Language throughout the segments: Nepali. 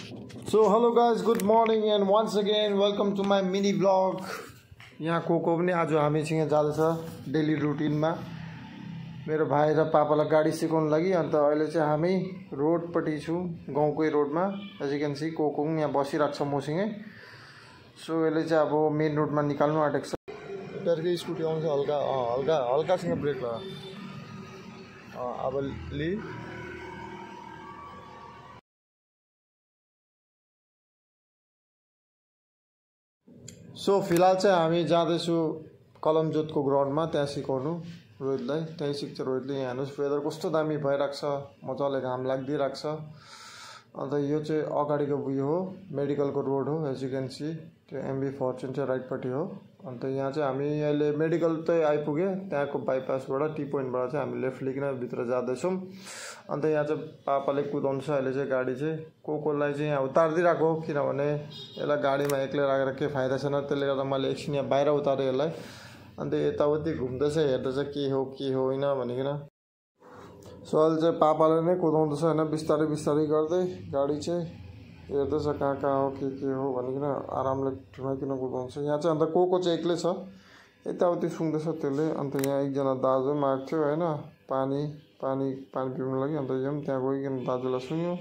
So hello guys, good morning and once again welcome to my mini vlog. यहाँ कोको पनि आज हामीसँग जाँदैछ डेली रुटिनमा मेरो भाइ र पापालाई गाडी सिकाउन लागि। अन्त अहिले चाहिँ हामी रोडपट्टि छु, गाउँकै रोडमा। As you can see Coco पनि यहाँ बसिरहेको छ मसँगै। सो यसले चाहिँ अब मेन रोडमा निकाल्नु आँटेको छ। टर्की स्कुटी आउँछ, हल्का हल्का हल्कासँग ब्रेक लगा। अब लि सो फिलहाल चाहिँ हामी जाँदैछु कलमजोतको ग्राउन्डमा, त्यहाँ सिकाउनु रोहितलाई। त्यहीँ सिक्छ रोहितले। यहाँ हेर्नुहोस् वेदर कस्तो दामी भइरहेको छ, मजाले घाम लागिदिइरहेको छ। अन्त यो चाहिँ अगाडिको उयो हो, मेडिकलको रोड हो। एज यु क्यान सी त्यो एमबी फर्चुन चाहिँ राइटपट्टि हो। अन्त यहाँ चाहिँ हामी अहिले मेडिकल चाहिँ आइपुग्यो, त्यहाँको बाइपासबाट टी पोइन्टबाट चाहिँ हामी लेफ्ट लिकन भित्र जाँदैछौँ। अन्त यहाँ चाहिँ पापाले कुदाउनु छ अहिले चाहिँ गाडी चाहिँ। कोकोलाई चाहिँ यहाँ उतारिदिइरहेको हो, किनभने यसलाई गाडीमा एक्लै राखेर केही फाइदा छैन। त्यसले गर्दा मैले एकछिन यहाँ बाहिर उतारेँ यसलाई। अन्त यताउति घुम्दैछ, हेर्दैछ के हो होइन भनिकन। सो अहिले चाहिँ पापाले नै कुदाउँदैछ होइन, बिस्तारै बिस्तारै गर्दै गाडी चाहिँ हेर्दैछ कहाँ हो के हो भनिकन आरामले ठुमाइकन कुदाउँछ। यहाँ चाहिँ अन्त कोको चाहिँ एक्लै छ, यताउति सुन्दैछ त्यसले। अन्त यहाँ एकजना दाजु पनि आएको थियो होइन, पानी पिउनु लागि। अन्त यो पनि त्यहाँ गइकन दाजुलाई सुन्यो।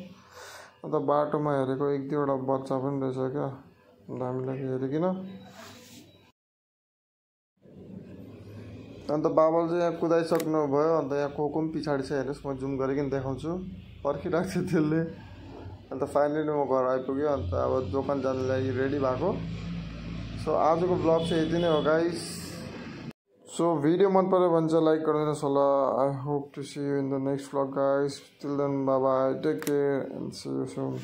अन्त बाटोमा हेरेको एक दुईवटा बच्चा पनि रहेछ क्या, हामीलाई हेरिकन। अन्त बाबाले चाहिँ यहाँ कुदाइसक्नु भयो। अन्त यहाँ कोको पनि पछाडि छ, हेर्नुहोस् म जुम गरिकन देखाउँछु। पर्खिरहेको थियो त्यसले। अन्त फाइनली म घर आइपुग्यो। अन्त अब दोकान जानु लागि रेडी भएको। सो आजको ब्लग चाहिँ यति नै हो गाइस। सो भिडियो मन पऱ्यो भने चाहिँ लाइक गरिदिनुहोस् होला। I hope to see you in the next blog guys. Till then bye bye, take care and see you soon.